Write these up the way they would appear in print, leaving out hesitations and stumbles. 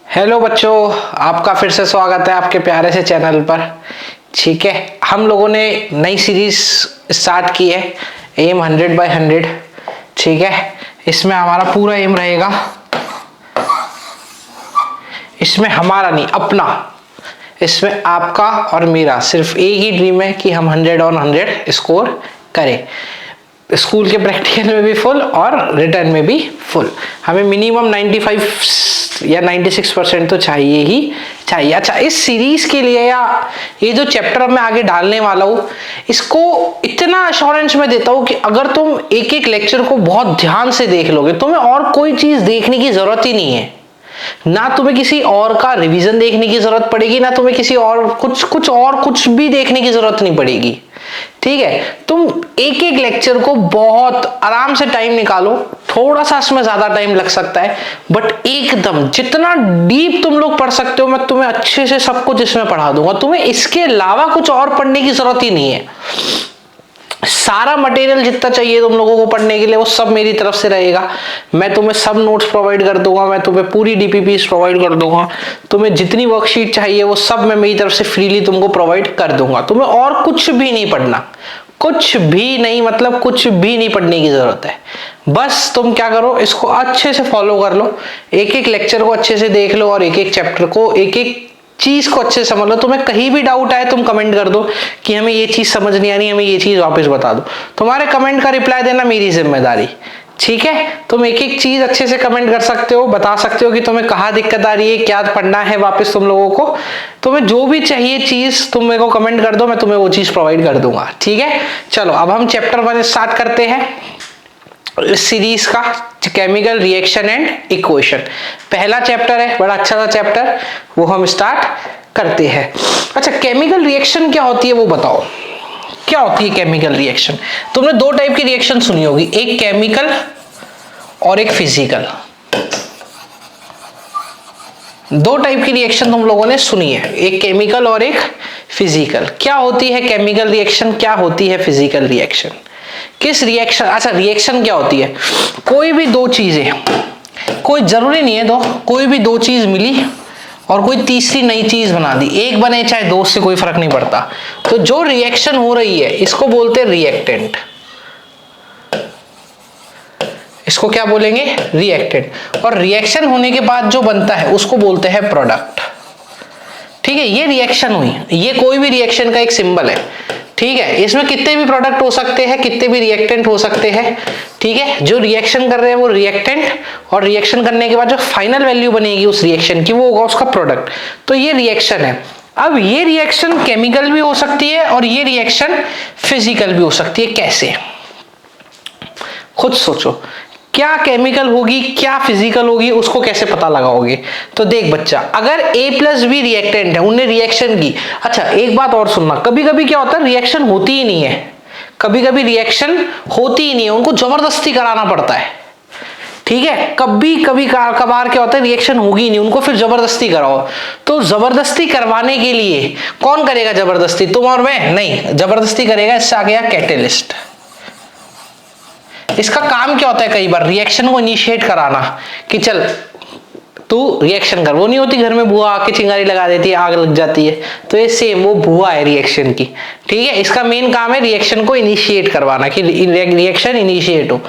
Hello बच्चों, आपका फिर से स्वागत है आपके प्यारे से चैनल पर। ठीक है, हम लोगों ने नई सीरीज स्टार्ट की है एम 100/100। ठीक है, इसमें हमारा पूरा एम रहेगा, इसमें हमारा नहीं अपना, इसमें आपका और मेरा सिर्फ एक ही ड्रीम है कि हम 100 ऑन 100 स्कोर करें। स्कूल के प्रैक्टिकल में भी फुल और रिटर्न में भी फुल। हमें मिनिमम 95 या 96% तो चाहिए ही चाहिए। अच्छा, इस सीरीज के लिए या ये जो चैप्टर मैं आगे डालने वाला हूँ, इसको इतना अश्योरेंस में देता हूँ कि अगर तुम एक एक लेक्चर को बहुत ध्यान से देख लोगे, तुम्हें और कोई चीज देखने की जरूरत ही नहीं है। ना तुम्हें किसी और का रिवीजन देखने की जरूरत पड़ेगी, ना तुम्हें किसी और कुछ भी देखने की जरूरत नहीं पड़ेगी। ठीक है, तुम एक एक लेक्चर को बहुत आराम से टाइम निकालो। थोड़ा सा इसमें ज्यादा टाइम लग सकता है, बट एकदम जितना डीप तुम लोग पढ़ सकते हो, मैं तुम्हें अच्छे से सब कुछ इसमें पढ़ा दूंगा। तुम्हें इसके अलावा कुछ और पढ़ने की जरूरत ही नहीं है। सारा मटेरियल जितना चाहिए तुम लोगों को पढ़ने के लिए वो सब मेरी तरफ से रहेगा। मैं तुम्हें सब नोट्स प्रोवाइड कर दूंगा, मैं तुम्हें पूरी डीपीपीस प्रोवाइड कर दूंगा। तुम्हें जितनी वर्कशीट चाहिए वो सब मैं मेरी तरफ से फ्रीली तुमको प्रोवाइड कर दूंगा। तुम्हें और कुछ भी नहीं पढ़ना, कुछ भी नहीं, मतलब कुछ भी नहीं पढ़ने की जरूरत है। बस तुम क्या करो, इसको अच्छे से फॉलो कर लो, एक एक लेक्चर को अच्छे से देख लो और एक एक चैप्टर को, एक एक चीज को अच्छे से समझ लो। तुम्हें कहीं भी डाउट आए तुम कमेंट कर दो कि हमें ये चीज समझ नहीं आ रही, हमें ये चीज वापस बता दो। तुम्हारे कमेंट का रिप्लाई देना मेरी जिम्मेदारी। ठीक है, तुम एक एक चीज अच्छे से कमेंट कर सकते हो, बता सकते हो कि तुम्हें कहाँ दिक्कत आ रही है, क्या पढ़ना है वापस तुम लोगों को। तुम्हें जो भी चाहिए चीज तुम मेरे को कमेंट कर दो, मैं तुम्हें वो चीज प्रोवाइड कर दूंगा। ठीक है, चलो अब हम चैप्टर 1 स्टार्ट करते हैं इस सीरीज का, केमिकल रिएक्शन एंड इक्वेशन। पहला चैप्टर है, बड़ा अच्छा सा चैप्टर, वो हम स्टार्ट करते हैं। अच्छा, केमिकल रिएक्शन क्या होती है वो बताओ, क्या होती है केमिकल रिएक्शन? तुमने दो टाइप की रिएक्शन सुनी होगी, एक केमिकल और एक फिजिकल। दो टाइप की रिएक्शन तुम लोगों ने सुनी है, एक केमिकल और एक फिजिकल। क्या होती है केमिकल रिएक्शन, क्या होती है फिजिकल रिएक्शन? किस रिएक्शन, अच्छा रिएक्शन क्या होती है? कोई भी दो चीजें, कोई जरूरी नहीं है दो, कोई भी दो चीज मिली और कोई तीसरी नई चीज बना दी, एक बने चाहे दो, से कोई फर्क नहीं पड़ता। तो जो रिएक्शन हो रही है इसको बोलते हैं रिएक्टेंट। इसको क्या बोलेंगे? रिएक्टेंट। और रिएक्शन होने के बाद जो बनता है उसको बोलते हैं प्रोडक्ट। ठीक है, ये रिएक्शन हुई, ये कोई भी रिएक्शन का एक सिंबल है। ठीक है, इसमें कितने भी प्रोडक्ट हो सकते हैं, कितने भी रिएक्टेंट हो सकते हैं। ठीक है, जो रिएक्शन कर रहे हैं वो रिएक्टेंट, और रिएक्शन करने के बाद जो फाइनल वैल्यू बनेगी उस रिएक्शन की वो होगा उसका प्रोडक्ट। तो ये रिएक्शन है। अब ये रिएक्शन केमिकल भी हो सकती है और ये रिएक्शन फिजिकल भी हो सकती है। कैसे? खुद सोचो, क्या केमिकल होगी क्या फिजिकल होगी, उसको कैसे पता लगाओगे? तो देख बच्चा, अगर A+B रिएक्टेंट है, उनने रिएक्शन की। अच्छा एक बात और सुनना, कभी कभी क्या होता है रिएक्शन होती ही नहीं है, कभी कभी रिएक्शन होती ही नहीं है, उनको जबरदस्ती कराना पड़ता है। ठीक है, कभी कभी कभार क्या होता है रिएक्शन होगी नहीं, उनको फिर जबरदस्ती कराओ। तो जबरदस्ती करवाने के लिए कौन करेगा जबरदस्ती? तुम और मैं नहीं, जबरदस्ती करेगा इससे आ गया कैटेलिस्ट। इसका काम क्या होता है? कई बार रिएक्शन को इनिशिएट कराना कि चल तू रिएक्शन कर। वो नहीं होती घर में बुआ आके चिंगारी लगा देती है, आग लग जाती है, तो ये सेम वो बुआ है रिएक्शन की। ठीक है, इसका मेन काम है रिएक्शन को इनिशिएट करवाना कि रिएक्शन इनिशिएट हो।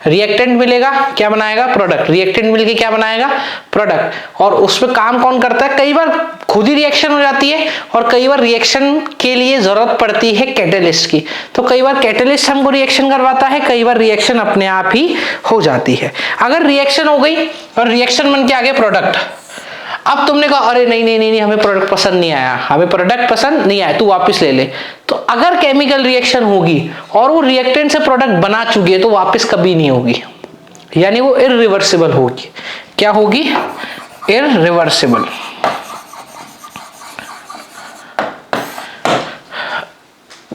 रिएक्टेंट मिलेगा, क्या बनाएगा? प्रोडक्ट। रिएक्टेंट मिलके क्या बनाएगा? प्रोडक्ट। और उसमें काम कौन करता है? कई बार खुद ही रिएक्शन हो जाती है और कई बार रिएक्शन के लिए जरूरत पड़ती है कैटेलिस्ट की। तो कई बार कैटेलिस्ट हमको रिएक्शन करवाता है, कई बार रिएक्शन अपने आप ही हो जाती है। अगर रिएक्शन हो गई और रिएक्शन बन के आ गया प्रोडक्ट, अब तुमने कहा अरे नहीं नहीं नहीं नहीं हमें प्रोडक्ट पसंद नहीं आया, हमें प्रोडक्ट पसंद नहीं आया, तू वापस ले ले। तो अगर केमिकल रिएक्शन होगी और वो रिएक्टेंट से प्रोडक्ट बना चुकी है तो वापस कभी नहीं होगी, यानी वो इररिवर्सिबल होगी। क्या होगी? इररिवर्सिबल।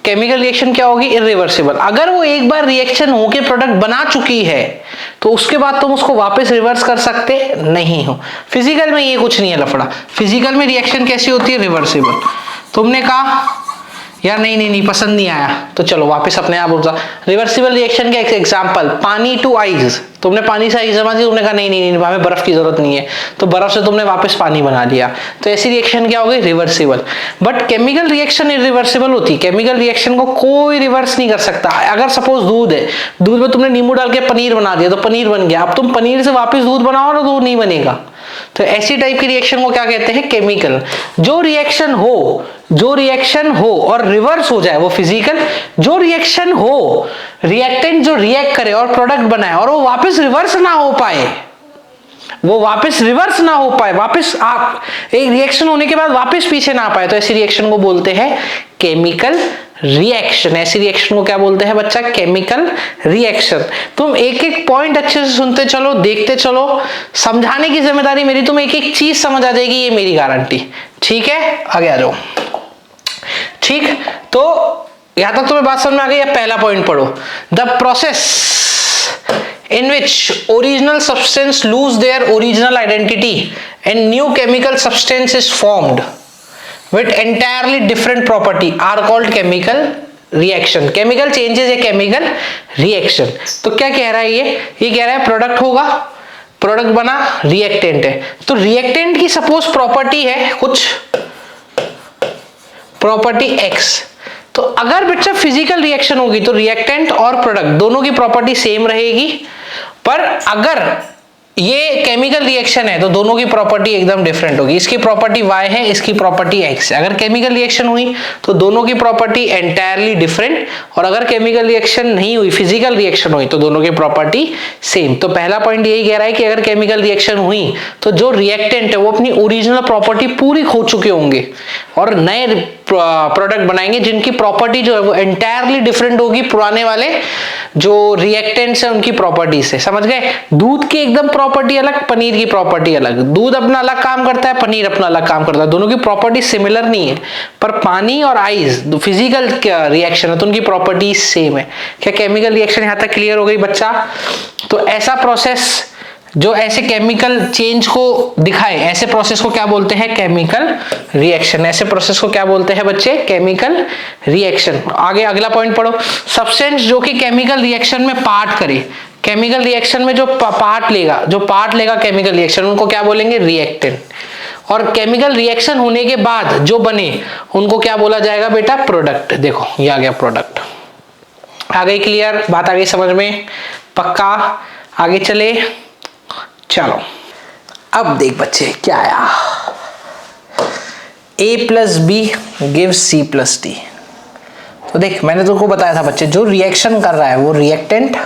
केमिकल रिएक्शन क्या होगी? इररिवर्सिबल। अगर वो एक बार रिएक्शन होके प्रोडक्ट बना चुकी है तो उसके बाद तुम उसको वापस रिवर्स कर सकते नहीं हो। फिजिकल में ये कुछ नहीं है लफड़ा। फिजिकल में रिएक्शन कैसी होती है? रिवर्सिबल। तुमने कहा यार नहीं पसंद नहीं आया, तो चलो वापस अपने आप उठ जा। रिवर्सिबल रिएक्शन का एक एग्जांपल, पानी टू आइस, तुमने पानी से आइस जमा दी, तुमने कहा नहीं हमें बर्फ की जरूरत नहीं है, तो बर्फ से तुमने वापस पानी बना लिया, तो ऐसी रिएक्शन क्या होगी, reversible. But chemical reaction irreversible होती है, केमिकल रिएक्शन को कोई रिवर्स नहीं कर सकता। अगर सपोज दूध है, दूध में तुमने नींबू डाल के पनीर बना दिया, तो पनीर बन गया, अब तुम पनीर से वापस दूध बनाओ ना, तो नहीं बनेगा। तो ऐसी टाइप की रिएक्शन को क्या कहते हैं, केमिकल। जो रिएक्शन हो और रिवर्स हो जाए वो फिजिकल। जो रिएक्शन हो, रिएक्टेंट जो रिएक्ट करे और प्रोडक्ट बनाए और वो वापस रिवर्स ना हो पाए, वापस आप एक रिएक्शन होने के बाद वापस पीछे ना आ पाए, तो ऐसी रिएक्शन को बोलते हैं केमिकल रिएक्शन। ऐसी रिएक्शन को क्या बोलते हैं बच्चा, केमिकल रिएक्शन। तुम एक एक पॉइंट अच्छे से सुनते चलो, देखते चलो, समझाने की जिम्मेदारी मेरी, तुम एक एक चीज समझ आ जाएगी, ये मेरी गारंटी। ठीक है, आगे आ जाओ। ठीक, तो यहां तक तुम्हें बात समझ में आ गई। अब पहला पॉइंट पढ़ो, the process in which original substance lose their original identity and new chemical substance is formed with entirely different property are called chemical reaction. chemical changes a chemical reaction. तो क्या कह रहा है ये कह रहा है प्रोडक्ट होगा, प्रोडक्ट बना, रिएक्टेंट है, तो रिएक्टेंट की सपोज प्रॉपर्टी है कुछ, प्रॉपर्टी X, तो अगर बच्चा फिजिकल रिएक्शन होगी तो रिएक्टेंट और प्रोडक्ट दोनों की प्रॉपर्टी सेम रहेगी, पर अगर ये केमिकल रिएक्शन है तो दोनों की प्रॉपर्टी एकदम डिफरेंट होगी। इसकी प्रॉपर्टी Y है, इसकी प्रॉपर्टी X है। अगर केमिकल रिएक्शन हुई तो दोनों की प्रॉपर्टी एंटायरली डिफरेंट, और अगर केमिकल रिएक्शन नहीं हुई, फिजिकल रिएक्शन हुई, तो दोनों की प्रॉपर्टी सेम। तो पहला पॉइंट यही कह रहा है कि अगर केमिकल रिएक्शन हुई तो जो रिएक्टेंट है वो अपनी ओरिजिनल प्रॉपर्टी पूरी खो चुके होंगे और नए प्रोडक्ट बनाएंगे जिनकी प्रॉपर्टी जो है वो एंटायरली डिफरेंट होगी पुराने वाले जो रिएक्टेंट्स है उनकी प्रॉपर्टी से। समझ गए? दूध की एकदम प्रॉपर्टी अलग, पनीर की प्रॉपर्टी अलग। दूध अपना अलग काम करता है, पनीर अपना अलग काम करता है, दोनों की प्रॉपर्टी सिमिलर नहीं है, पर पानी और आइस फिजिकल रिएक्शन है तो उनकी प्रॉपर्टी सेम है। क्या केमिकल रिएक्शन यहां तक क्लियर हो गई बच्चा? तो ऐसा प्रोसेस जो ऐसे केमिकल चेंज को दिखाए, ऐसे प्रोसेस को क्या बोलते हैं? Chemical reaction. ऐसे प्रोसेस को क्या बोलते हैं बच्चे? Chemical reaction. आगे अगला पॉइंट पढ़ो, सब्सटेंस जो कि केमिकल रिएक्शन में पार्ट करे, केमिकल रिएक्शन में जो पार्ट लेगा केमिकल रिएक्शन, उनको क्या बोलेंगे? रिएक्टेंट। और केमिकल रिएक्शन होने के बाद जो बने उनको क्या बोला जाएगा बेटा? प्रोडक्ट। देखो ये आ गया प्रोडक्ट। आ गई क्लियर बात? आ गई समझ में? पक्का? आगे चले, चलो अब देख बच्चे क्या आया, A plus B give C plus D. तो देख मैंने तुमको बताया था बच्चे, जो रिएक्शन कर रहा है वो रिएक्टेंट,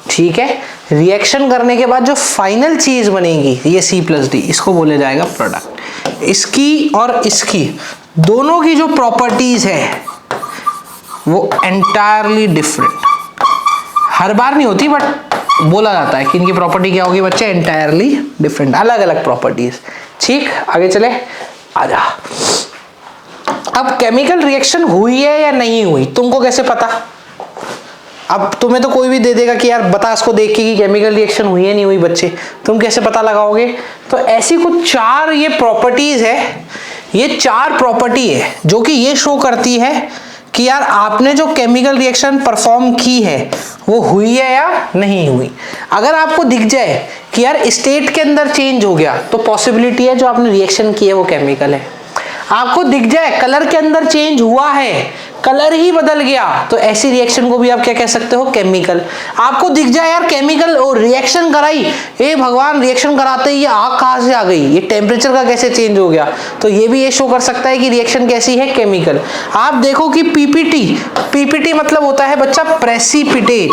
ठीक है, रिएक्शन करने के बाद जो फाइनल चीज बनेगी ये C प्लस डी, इसको बोले जाएगा प्रोडक्ट। इसकी और इसकी दोनों की जो प्रॉपर्टीज है वो एंटायरली डिफरेंट, हर बार नहीं होती बट बोला जाता है कि इनकी प्रॉपर्टी क्या होगी बच्चे? एंटायरली डिफरेंट, अलग अलग प्रॉपर्टीज। ठीक, आगे चले, आजा। अब केमिकल रिएक्शन हुई है या नहीं हुई तुमको कैसे पता? अब तुम्हें तो कोई भी दे देगा कि यार बता इसको देख के कि केमिकल रिएक्शन हुई है नहीं हुई, बच्चे तुम कैसे पता लगाओगे? तो ऐसी कुछ चार ये प्रॉपर्टीज है, ये चार प्रॉपर्टी है जो कि ये शो करती है कि यार आपने जो केमिकल रिएक्शन परफॉर्म की है वो हुई है या नहीं हुई। अगर आपको दिख जाए कि यार स्टेट के अंदर चेंज हो गया तो पॉसिबिलिटी है जो आपने रिएक्शन की है वो केमिकल है। आपको दिख जाए कलर के अंदर चेंज हुआ है, कलर ही बदल गया, तो ऐसी रिएक्शन को भी आप क्या कह सकते हो? केमिकल। आपको दिख जाए यार केमिकल और रिएक्शन कराई, ए भगवान रिएक्शन कराते ही ये आग कहां से आ गई, ये टेम्परेचर का कैसे चेंज हो गया, तो ये भी ये शो कर सकता है कि रिएक्शन कैसी है? केमिकल। आप देखो कि पीपीटी मतलब होता है बच्चा प्रेसिपिटेट।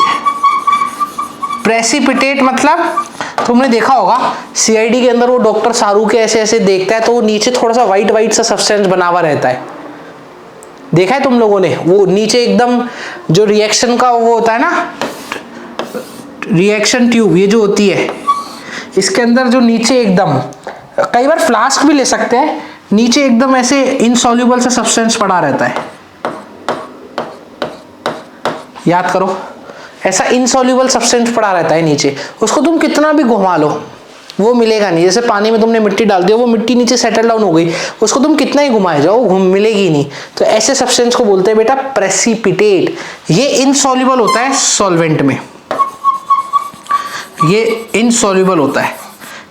प्रेसिपिटेट मतलब तुमने देखा होगा सीआईडी के अंदर वो डॉक्टर शाहरुख के ऐसे ऐसे देखता है तो वो नीचे थोड़ा सा व्हाइट सा सब्सटेंस बना हुआ रहता है, देखा है तुम लोगों ने? वो नीचे एकदम जो रिएक्शन का वो होता है ना, रिएक्शन ट्यूब ये जो होती है, इसके अंदर जो नीचे एकदम, कई बार फ्लास्क भी ले सकते हैं, नीचे एकदम ऐसे इनसॉल्युबल सा सब्सटेंस पड़ा रहता है, याद करो, ऐसा इनसॉल्युबल सब्सटेंस पड़ा रहता है नीचे, उसको तुम कितना भी घुमा लो वो मिलेगा नहीं। जैसे पानी में तुमने मिट्टी डाल दी, वो मिट्टी नीचे सेटल डाउन हो गई, उसको तुम कितना ही घुमाए जाओ मिलेगी नहीं। तो ऐसे सब्सटेंस को बोलते हैं बेटा प्रेसिपिटेट। ये इनसॉल्युबल होता है सॉल्वेंट में, ये इनसॉल्युबल होता है।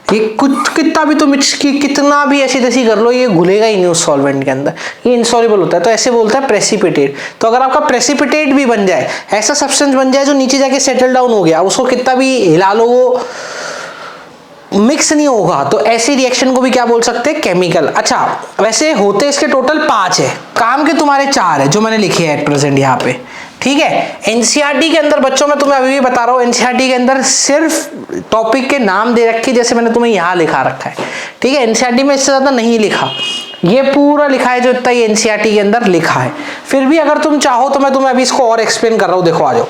ये कुछ कितना भी तुम इसकी कितना भी ऐसी तैसी कर लो, ये घुलेगा ही नहीं उस सॉल्वेंट के अंदर, ये इनसॉल्युबल होता है। तो ऐसे बोलता है प्रेसिपिटेट। तो अगर आपका प्रेसिपिटेट भी बन जाए, ऐसा सब्सटेंस बन जाए जो नीचे जाके सेटल डाउन हो गया, उसको कितना भी हिला लो वो मिक्स नहीं होगा, तो ऐसी रिएक्शन को भी क्या बोल सकते हैं? केमिकल। अच्छा, वैसे होते इसके टोटल 5 है, काम के तुम्हारे 4 है जो मैंने लिखे हैं एट प्रेजेंट यहाँ पे, ठीक है। एनसीईआरटी के अंदर बच्चों मैं तुम्हें अभी भी बता रहा हूँ, एनसीईआरटी के अंदर सिर्फ टॉपिक के नाम दे रखे जैसे मैंने तुम्हें यहाँ लिखा रखा है, ठीक है। एनसीईआरटी में इससे ज्यादा नहीं लिखा, ये पूरा लिखा है जो इतना ही एनसीईआरटी के अंदर लिखा है। फिर भी अगर तुम चाहो तो मैं तुम्हें अभी इसको और एक्सप्लेन कर रहा हूँ। देखो आ जाओ,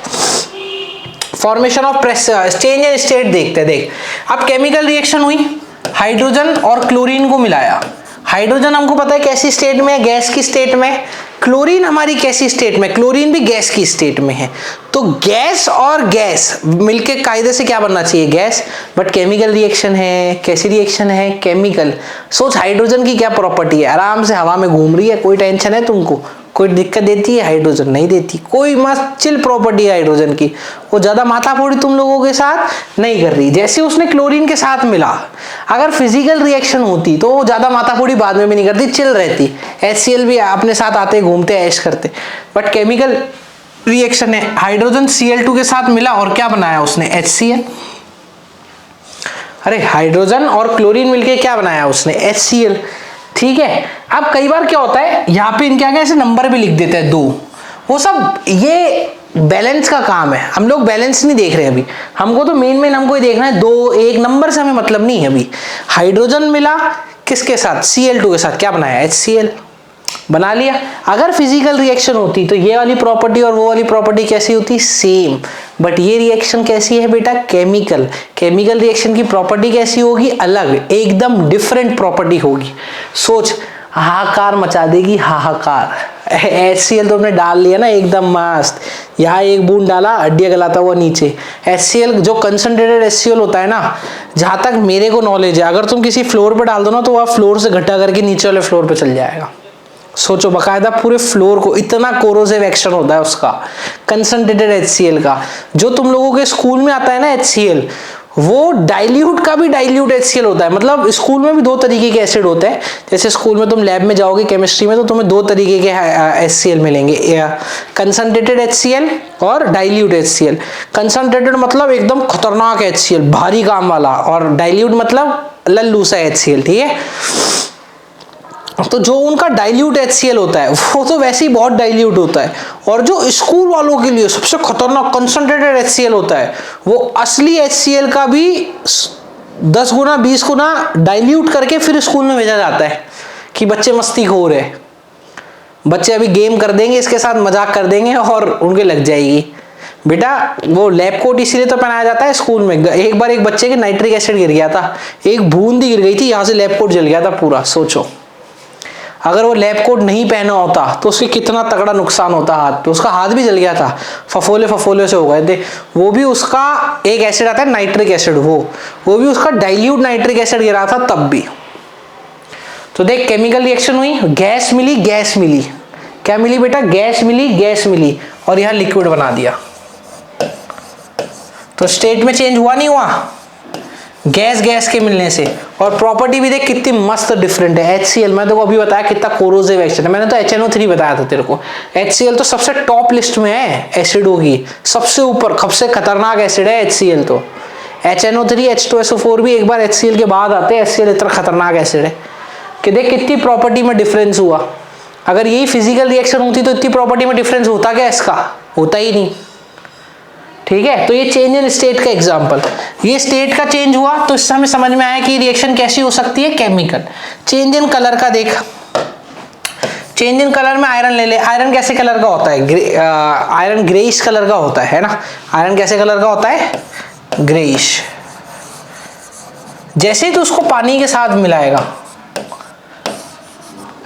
formation of change in state देखते हैं। देख, अब केमिकल रिएक्शन हुई, हाइड्रोजन और क्लोरीन को मिलाया। हाइड्रोजन हमको पता है कैसी स्टेट में है? गैस की स्टेट में। क्लोरीन हमारी कैसी स्टेट में? क्लोरीन भी गैस की स्टेट में है। तो गैस और गैस मिलके कायदे से क्या बनना चाहिए? गैस। बट केमिकल रिएक्शन है, कैसी रिएक्शन है? केमिकल। सोच हाइड्रोजन की क्या प्रॉपर्टी है? आराम से हवा में घूम रही है, कोई टेंशन है तुमको? कोई दिक्कत देती है? हाइड्रोजन नहीं देती, कोई मस्त चिल प्रॉपर्टी है हाइड्रोजन की, वो ज्यादा माथाफोड़ी तुम लोगों के साथ नहीं कर रही। जैसे उसने क्लोरीन के साथ मिला, अगर फिजिकल रिएक्शन होती तो वो ज्यादा माथाफोड़ी बाद में भी नहीं करती, चिल रहती। HCl भी अपने साथ आते घूमते ऐश करते। बट केमिकल रिएक्शन है, हाइड्रोजन Cl2 के साथ मिला और क्या बनाया उसने? HCl। अरे हाइड्रोजन और क्लोरीन मिलके क्या बनाया उसने? HCl, ठीक है। अब कई बार क्या होता है, यहाँ पे इनके आगे ऐसे नंबर भी लिख देते हैं 2, वो सब ये बैलेंस का काम है। हम लोग बैलेंस नहीं देख रहे अभी, हमको तो मेन हमको ये देखना है 2, 1 नंबर से हमें मतलब नहीं है अभी। हाइड्रोजन मिला किसके साथ? Cl2 के साथ, क्या बनाया? HCl बना लिया। अगर फिजिकल रिएक्शन होती तो ये वाली प्रॉपर्टी और वो वाली प्रॉपर्टी कैसी होती? सेम। बट ये रिएक्शन कैसी है बेटा? केमिकल। केमिकल रिएक्शन की प्रॉपर्टी कैसी होगी? अलग, एकदम डिफरेंट प्रॉपर्टी होगी। सोच, हाहाकार मचा देगी, हाहाकार। HCl तो हमने डाल लिया ना एकदम मस्त, यहाँ एक बूंद डाला, हड्डियां गलाता हुआ नीचे। HCl जो कंसंट्रेटेड HCl होता है ना, जहां तक मेरे को नॉलेज है, अगर तुम किसी फ्लोर पे डाल दो ना तो वह फ्लोर से घटा करके नीचे वाले फ्लोर पे चल जाएगा। सोचो, बकायदा पूरे फ्लोर को, इतना कोरोसिव एक्शन होता है उसका कंसंट्रेटेड HCl का। जो तुम लोगों के स्कूल में आता है ना HCl, वो डाइल्यूट का भी डाइल्यूट HCl होता है। मतलब स्कूल में भी 2 तरीके के एसिड होते हैं। जैसे स्कूल में तुम लैब में जाओगे केमिस्ट्री में तो तुम्हें 2 तरीके के HCl मिलेंगे, कंसंट्रेटेड HCl और डाइल्यूट HCl। कंसंट्रेटेड मतलब एकदम खतरनाक HCl, भारी काम वाला, और डाइल्यूट मतलब लल्लू सा HCl, ठीक है। तो जो उनका डाइल्यूट HCl होता है वो तो वैसे ही बहुत डाइल्यूट होता है, और जो स्कूल वालों के लिए सबसे खतरनाक कंसंट्रेटेड HCl होता है, वो असली HCl का भी 10 गुना 20 गुना डाइल्यूट करके फिर स्कूल में भेजा जाता है कि बच्चे मस्ती खोर है, बच्चे अभी गेम कर देंगे, इसके साथ मजाक कर देंगे और उनके लग जाएगी। बेटा वो लैब कोट इसीलिए तो पहनाया जाता है स्कूल में। एक बार एक बच्चे के नाइट्रिक एसिड गिर गया था, एक बूंद ही गिर गई थी, यहाँ से लैब कोट जल गया था पूरा। सोचो, अगर वो लैब कोट नहीं पहना होता तो उसके कितना तगड़ा नुकसान होता हाथ पे। उसका हाथ भी जल गया था, फफोले से हो गए थे। वो भी उसका एक एसिड आता है नाइट्रिक एसिड, वो भी उसका डाइल्यूट नाइट्रिक एसिड गिरा था तब भी। तो देख, केमिकल रिएक्शन हुई, गैस मिली, गैस मिली, क्या मिली बेटा? गैस मिली, गैस मिली, और यहां लिक्विड बना दिया। तो स्टेट में चेंज हुआ नहीं हुआ? गैस के मिलने से। और प्रॉपर्टी भी देख कितनी मस्त डिफरेंट है। HCl मैं तेको अभी बताया कितना कोरोसिव एक्शन है, मैंने तो HNO3 बताया था तेरे को। HCl तो सबसे टॉप लिस्ट में है एसिडों की, सबसे ऊपर, सबसे खतरनाक एसिड है HCl। तो HNO3 H2SO4 भी एक बार HCl के बाद आते हैं। HCl इतना खतरनाक एसिड है कि देख कितनी प्रॉपर्टी में डिफरेंस हुआ। अगर यही फिजिकल रिएक्शन होती तो इतनी प्रॉपर्टी में डिफरेंस होता क्या इसका? होता ही नहीं, ठीक है। तो ये चेंज इन स्टेट का एग्जांपल, ये स्टेट का चेंज हुआ तो इससे हमें समझ में आया कि रिएक्शन कैसी हो सकती है? केमिकल। चेंज इन कलर का देख, चेंज इन कलर में आयरन ले ले। आयरन कैसे कलर का होता है? आयरन ग्रेइश कलर का होता है ना। आयरन कैसे कलर का होता है? ग्रेइश। जैसे ही तो उसको पानी के साथ मिलाएगा,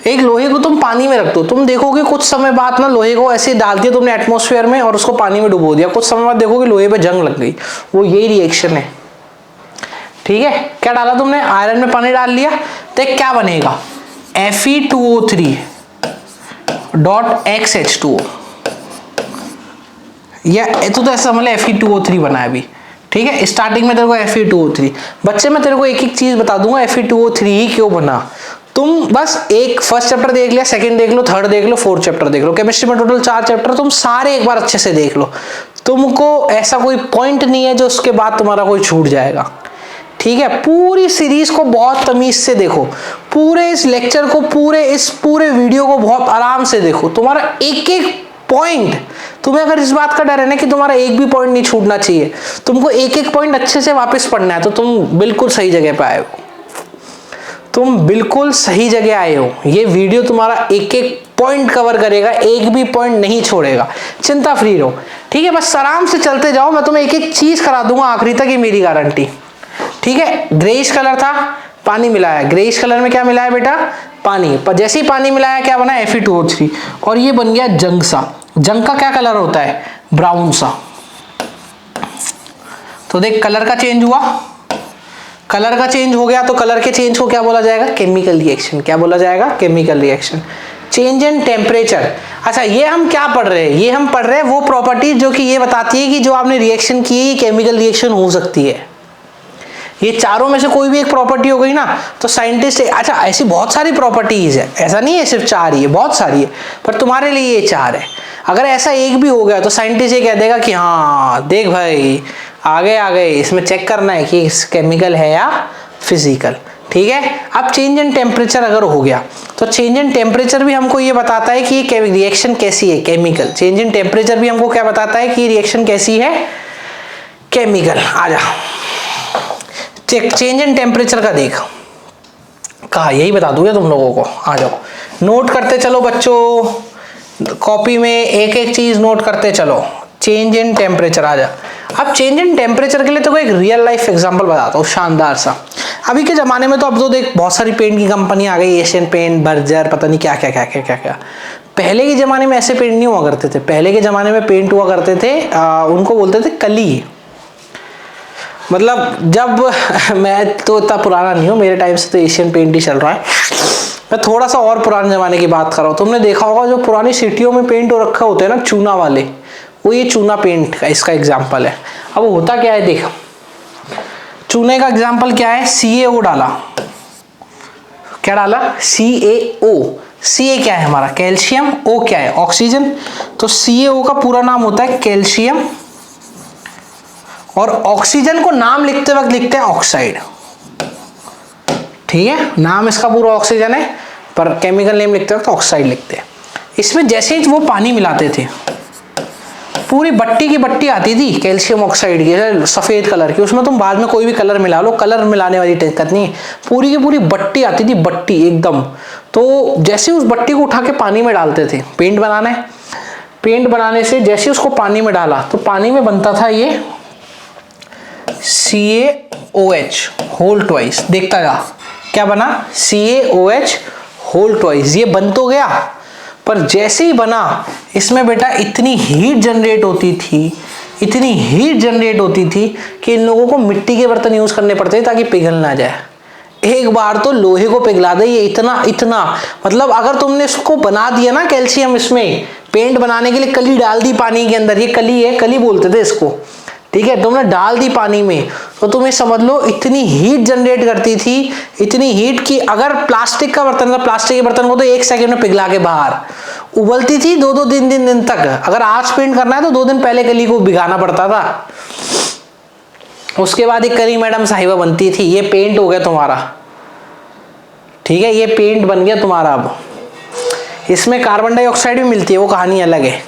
एक लोहे को तुम पानी में रख दो, तुम देखोगे कुछ समय बाद ना लोहे को ऐसे डाल दिया तुमने एटमॉस्फेयर में और उसको पानी में डुबो दिया, कुछ समय बाद देखोगे लोहे पे जंग लग गई। वो यही रिएक्शन है। ठीक है, क्या डाला तुमने, आयरन में पानी डाल लिया, तो क्या बनेगा, Fe2O3 डॉट XH2O, या तो ऐसा मतलब Fe2O3 बना है अभी, ठीक है। स्टार्टिंग में तेरे को Fe2O3, बच्चे मैं तेरे को एक एक चीज बता दूंगा Fe2O3 ही क्यों बना। तुम बस एक फर्स्ट चैप्टर देख लिया, सेकंड देख लो, थर्ड देख लो, फोर्थ चैप्टर देख लो, केमिस्ट्री में टोटल 4 चैप्टर, तुम सारे एक बार अच्छे से देख लो, तुमको ऐसा कोई पॉइंट नहीं है जो उसके बाद तुम्हारा कोई छूट जाएगा, ठीक है। पूरी सीरीज को बहुत तमीज से देखो, पूरे इस लेक्चर को, पूरे वीडियो को बहुत आराम से देखो, तुम्हारा एक एक पॉइंट, तुम्हें अगर इस बात का डर है ना कि तुम्हारा एक भी पॉइंट नहीं छूटना चाहिए, तुमको एक एक पॉइंट अच्छे से वापस पढ़ना है, तो तुम बिल्कुल सही जगह पे आए हो, तुम बिल्कुल सही जगह आए हो। ये वीडियो तुम्हारा एक एक पॉइंट कवर करेगा, एक भी पॉइंट नहीं छोड़ेगा, चिंता फ्री रहो, ठीक है। बस आराम से चलते जाओ, मैं तुम्हें एक एक चीज करा दूंगा आखिरी तक, ये मेरी गारंटी, ठीक है। ग्रेइश कलर था, पानी मिलाया, ग्रेइश कलर में क्या मिलाया बेटा, पानी, पर जैसे ही पानी मिलाया क्या बना, Fe2O3, और ये बन गया जंग सा। जंग का क्या कलर होता है, ब्राउन सा। तो देख कलर का चेंज हुआ, कलर का चेंज हो गया, तो कलर के चेंज को क्या बोला जाएगा, केमिकल रिएक्शन। क्या बोला जाएगा, chemical reaction. Change in temperature, अच्छा ये हम क्या पढ़ रहे हैं, ये हम पढ़ रहे हैं वो प्रॉपर्टीज जो कि ये बताती है कि जो आपने रिएक्शन की है केमिकल रिएक्शन हो सकती है। ये चारों में से कोई भी एक प्रॉपर्टी हो गई ना, तो साइंटिस्ट, अच्छा ऐसी बहुत सारी प्रॉपर्टीज है, ऐसा नहीं है सिर्फ 4 ही है, बहुत सारी है, पर तुम्हारे लिए ये 4 है। अगर ऐसा एक भी हो गया तो साइंटिस्ट ये कह देगा कि हाँ देख भाई आ गए, इसमें चेक करना है कि केमिकल है या फिजिकल, ठीक है। अब चेंज इन टेम्परेचर अगर हो गया, तो चेंज इन टेम्परेचर भी हमको ये बताता है कि ये रिएक्शन कैसी है, केमिकल। चेंज इन टेम्परेचर भी हमको क्या बताता है कि रिएक्शन कैसी है, केमिकल। आ जा चेंज इन टेम्परेचर का देख, कहा यही बता दूंगा तुम लोगों को, आ जाओ नोट करते चलो बच्चों, कॉपी में एक एक चीज नोट करते चलो। चेंज इन टेम्परेचर, आ जा। अब चेंज इन टेम्परेचर के लिए तो एक रियल लाइफ एग्जांपल बताता हूँ शानदार सा। अभी के जमाने में तो अब तो देख बहुत सारी पेंट की कंपनी आ गई, एशियन पेंट, बर्जर, पता नहीं क्या क्या क्या क्या क्या क्या। पहले के जमाने में ऐसे पेंट नहीं हुआ करते थे। पहले के जमाने में पेंट हुआ करते थे, उनको बोलते थे कली। मतलब जब मैं तो इतना पुराना नहीं हूँ, मेरे टाइम से तो एशियन पेंट ही चल रहा है, मैं थोड़ा सा और पुराने जमाने की बात कर रहा हूँ। तुमने देखा होगा जो पुरानी सिटियों में पेंट हो रखा होते हैं ना चूना वाले, वो ये चूना पेंट का इसका एग्जाम्पल है। अब होता क्या है देख, चूने का एग्जाम्पल क्या है, CaO डाला, क्या डाला, CaO। Ca क्या है हमारा, कैल्शियम, O क्या है, ऑक्सीजन। तो CaO का पूरा नाम होता है कैल्शियम, और ऑक्सीजन को नाम लिखते वक्त लिखते हैं ऑक्साइड, ठीक है। नाम इसका पूरा ऑक्सीजन है, पर केमिकल नेम लिखते वक्त ऑक्साइड लिखते हैं। इसमें जैसे ही वो पानी मिलाते थे, पूरी बट्टी की बट्टी आती थी कैल्शियम ऑक्साइड की, सफेद कलर की। उसमें तुम बाद में कोई भी कलर मिला लो, कलर मिलाने वाली दिक्कत नहीं है, पूरी की पूरी बट्टी आती थी, बट्टी एकदम। तो जैसे उस बट्टी को उठा के पानी में डालते थे, पेंट बनाना है, पेंट बनाने से जैसे उसको पानी में डाला तो पानी में बनता था ये CaOH होल ट्वाइस। देखता जा क्या बना, CaOH होल ट्वाइस। ये बन तो गया, पर जैसे ही बना इसमें बेटा इतनी हीट जनरेट होती थी, इतनी हीट जनरेट होती थी कि इन लोगों को मिट्टी के बर्तन यूज करने पड़ते थे ताकि पिघल ना जाए। एक बार तो लोहे को पिघला दे ये, इतना मतलब अगर तुमने इसको बना दिया ना कैल्शियम, इसमें पेंट बनाने के लिए कली डाल दी पानी के अंदर, ये कली है, कली बोलते थे इसको, ठीक है। तुमने डाल दी पानी में तो तुम्हें समझ लो इतनी हीट जनरेट करती थी, इतनी हीट कि अगर प्लास्टिक का बर्तन था, प्लास्टिक के बर्तन को तो 1 सेकंड में पिघला के बाहर उबलती थी 2-2 दिन तक। अगर आज पेंट करना है तो 2 दिन पहले कली को भिगाना पड़ता था, उसके बाद एक कली मैडम साहिबा बनती थी। ये पेंट हो गया तुम्हारा, ठीक है, ये पेंट बन गया तुम्हारा। अब इसमें कार्बन डाइऑक्साइड भी मिलती है, वो कहानी अलग है।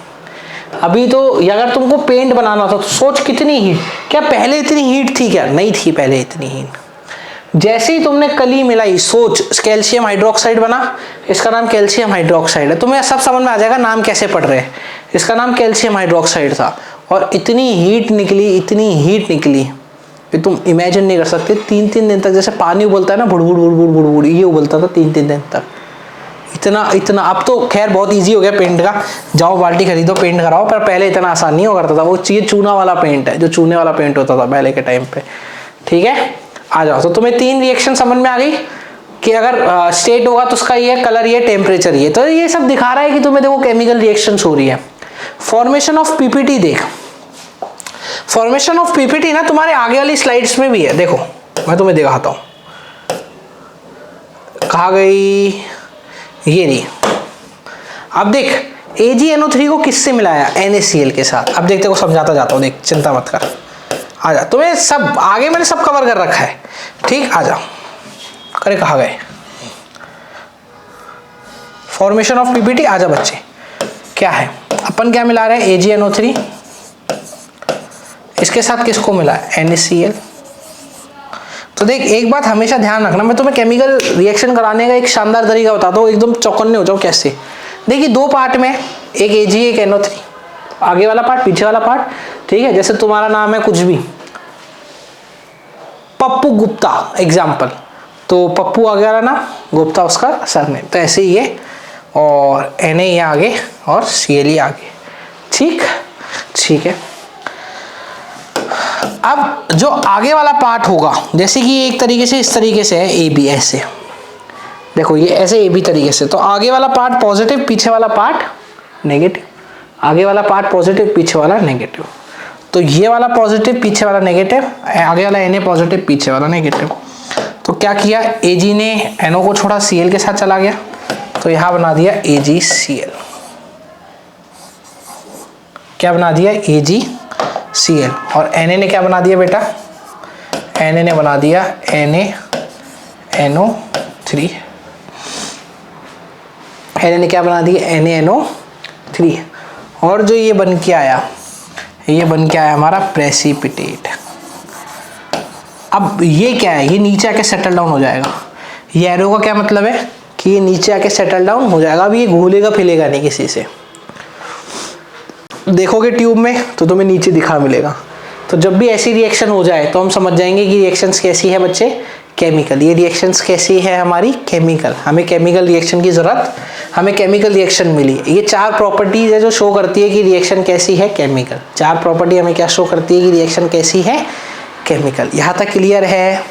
अभी तो अगर तुमको पेंट बनाना था तो सोच कितनी हीट, क्या पहले इतनी हीट थी, क्या नहीं थी पहले इतनी हीट। जैसे ही तुमने कली मिलाई, सोच कैल्शियम हाइड्रोक्साइड बना, इसका नाम कैल्शियम हाइड्रोक्साइड है। तुम्हें सब समझ में आ जाएगा नाम कैसे पढ़ रहे हैं। इसका नाम कैल्शियम हाइड्रोक्साइड था, और इतनी हीट निकली, इतनी हीट निकली कि तुम इमेजिन नहीं कर सकते। 3-3 दिन तक जैसे पानी उबलता है ना, बुड़बुड़ बुड़बुड़ बुड़बुड़, ये उबलता था 3-3 दिन तक, इतना। अब तो खैर बहुत इजी हो गया पेंट का, जाओ बाल्टी खरीदो पेंट कराओ, पर पहले इतना आसान नहीं हुआ करता था। वो चीज चूना वाला पेंट है, जो चूने वाला पेंट होता था पहले के टाइम पे, ठीक है। आ जाओ। तो तुम्हें 3 रिएक्शन समझ में आ गई कि अगर स्टेट होगा तो उसका ये कलर, ये टेम्परेचर, ये तो ये सब दिखा रहा है कि तुम्हें देखो केमिकल रिएक्शंस हो रही है। फॉर्मेशन ऑफ पीपीटी देख, फॉर्मेशन ऑफ पीपीटी ना तुम्हारे आगे वाली स्लाइड्स में भी है, देखो मैं तुम्हें दिखाता हूं। कहाँ गई, ये रही। अब देख AgNO3 को किससे मिलाया, NaCl के साथ। अब देखते को समझाता जाता हूँ, देख चिंता मत कर, आ जा। तुम्हें सब आगे मैंने सब कवर कर रखा है, ठीक, आ जा। अरे कहाँ गए, फॉर्मेशन ऑफ पीपीटी, आ जा बच्चे। क्या है, अपन क्या मिला रहे हैं, AgNO3, इसके साथ किसको मिला है, NaCl। तो देख एक बात हमेशा ध्यान रखना, मैं तुम्हें केमिकल रिएक्शन कराने का एक शानदार तरीका बताता हूँ, एकदम चौकन्ने हो जाओ कैसे। देखिए 2 पार्ट में, एक Ag एक NO3, आगे वाला पार्ट पीछे वाला पार्ट, ठीक है। जैसे तुम्हारा नाम है कुछ भी, पप्पू गुप्ता एग्जाम्पल, तो पप्पू आगे वाला नाम, गुप्ता उसका सरनेम, तो ऐसे ही है। और Na ये आगे और Cl आगे, ठीक, ठीक है। अब जो आगे वाला पार्ट होगा, जैसे कि एक तरीके से इस तरीके से है AB, ऐसे देखो ये ऐसे AB तरीके से, तो आगे वाला पार्ट पॉजिटिव, पीछे वाला पार्ट नेगेटिव, आगे वाला पार्ट पॉजिटिव, पीछे वाला नेगेटिव। तो ये वाला पॉजिटिव, पीछे वाला नेगेटिव, आगे वाला Na पॉजिटिव, पीछे वाला नेगेटिव। तो क्या किया, Ag ने NO को छोड़ा, Cl के साथ चला गया, तो यहां बना दिया AgCl। क्या बना दिया, AgCl। और Na ने क्या बना दिया बेटा, Na ने बना दिया NaNO3। Na ने क्या बना दिया, NaNO3। और जो ये बन के आया, ये बन के आया हमारा प्रेसिपिटेट। अब ये क्या है, ये नीचे आके सेटल डाउन हो जाएगा। ये एरो का क्या मतलब है कि ये नीचे आके सेटल डाउन हो जाएगा। अब ये घुलेगा फिलेगा नहीं किसी से, देखोगे ट्यूब में तो तुम्हें नीचे दिखा मिलेगा। तो जब भी ऐसी रिएक्शन हो जाए तो हम समझ जाएंगे कि रिएक्शंस कैसी है बच्चे, केमिकल। ये रिएक्शंस कैसी है हमारी, केमिकल। हमें केमिकल रिएक्शन की जरूरत, हमें केमिकल रिएक्शन मिली। ये 4 प्रॉपर्टीज है जो शो करती है कि रिएक्शन कैसी है, केमिकल। 4 प्रॉपर्टी हमें क्या शो करती है कि रिएक्शन कैसी है, केमिकल। यहाँ तक क्लियर है।